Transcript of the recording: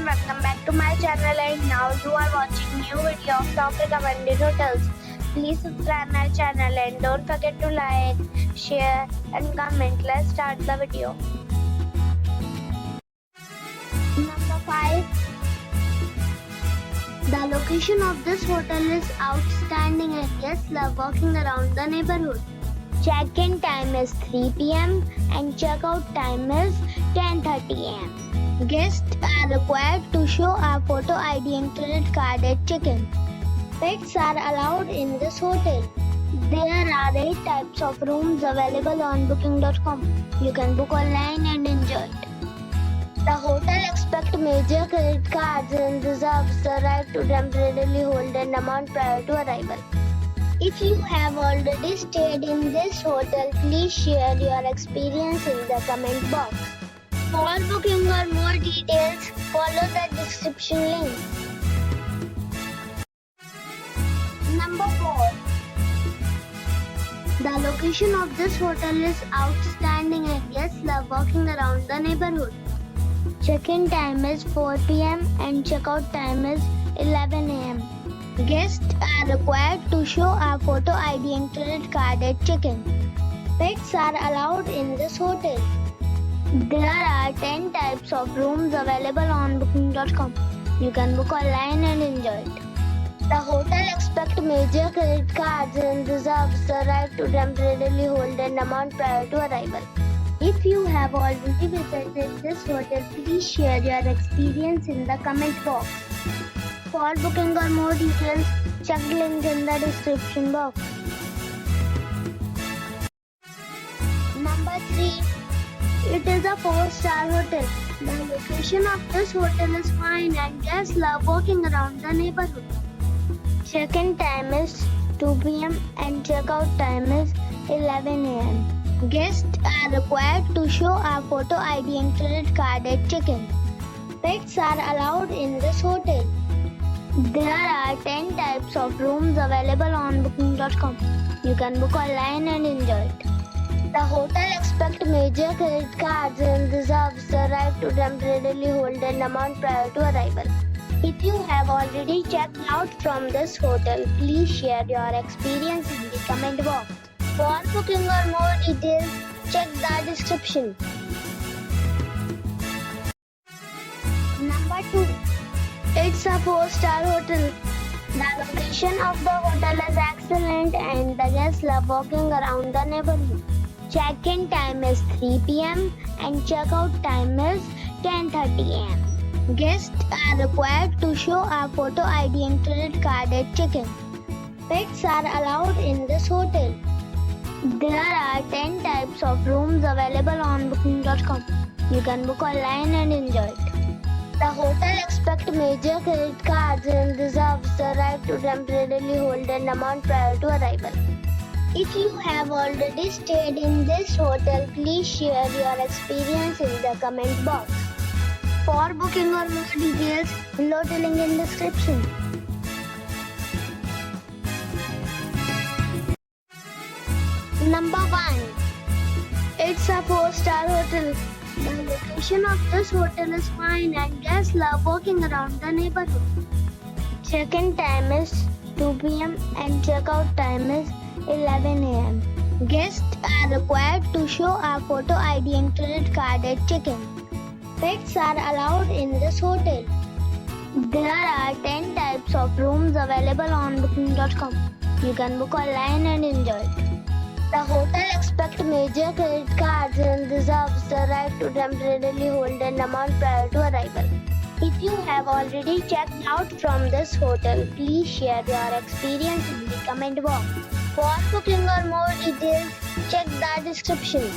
welcome back to my channel, and now you are watching new video of top recommended hotels. Please subscribe my channel and don't forget to like, share and comment. Let's start the video. Number 5. The location of this hotel is outstanding and guests love walking around the neighborhood. Check-in time is 3 p.m. and check-out time is 10:30 a.m. Guests are required to show a photo ID and credit card at check-in. Pets are allowed in this hotel. There are 8 types of rooms available on booking.com. You can book online and enjoy it. The hotel expects major credit cards and reserves the right to temporarily hold an amount prior to arrival. If you have already stayed in this hotel, please share your experience in the comment box. For booking or more details, follow the description link. Number 4. The location of this hotel is outstanding and guests love walking around the neighborhood. Check-in time is 4 p.m. and check-out time is 11 a.m. Guests are required to show a photo ID and credit card at check-in. Pets are allowed in this hotel. There are 10 types of rooms available on booking.com. You can book online and enjoy it. The hotel expects major credit cards and reserves the right to temporarily hold an amount prior to arrival. If you have already visited this hotel, please share your experience in the comment box. For booking or more details, check the link in the description box. Number 3. It is a 4-star hotel. The location of this hotel is fine and guests love walking around the neighborhood. Check-in time is 2 p.m. and check-out time is 11 a.m. Guests are required to show a photo ID and credit card at check-in. Pets are allowed in this hotel. There are 10 types of rooms available on booking.com. You can book online and enjoy it. The hotel expects major credit cards and reserves the right to temporarily hold an amount prior to arrival. If you have already checked out from this hotel, please share your experience in the comment box. For booking or more details, check the description. Number 2. It's a 4-star hotel. The location of the hotel is excellent and the guests love walking around the neighborhood. Check-in time is 3 p.m. and check-out time is 10:30 a.m. Guests are required to show a photo ID and credit card at check-in. Pets are allowed in this hotel. There are 10 types of rooms available on booking.com. You can book online and enjoy it. The hotel expects major credit cards and reserves the right to temporarily hold an amount prior to arrival. If you have already stayed in this hotel, please share your experience in the comment box. For booking or more details, below the link in description. Number 1. It's a 4-star hotel. The location of this hotel is fine and guests love walking around the neighborhood. Check-in time is 2 p.m. and check-out time is 11 a.m. Guests are required to show a photo ID and credit card at check-in. Pets are allowed in this hotel. There are 10 types of rooms available on booking.com. You can book online and enjoy it. The hotel expects major credit cards and reserves the right to temporarily hold an amount prior to arrival. If you have already checked out from this hotel, please share your experience in the comment box. For booking or more details, check the description.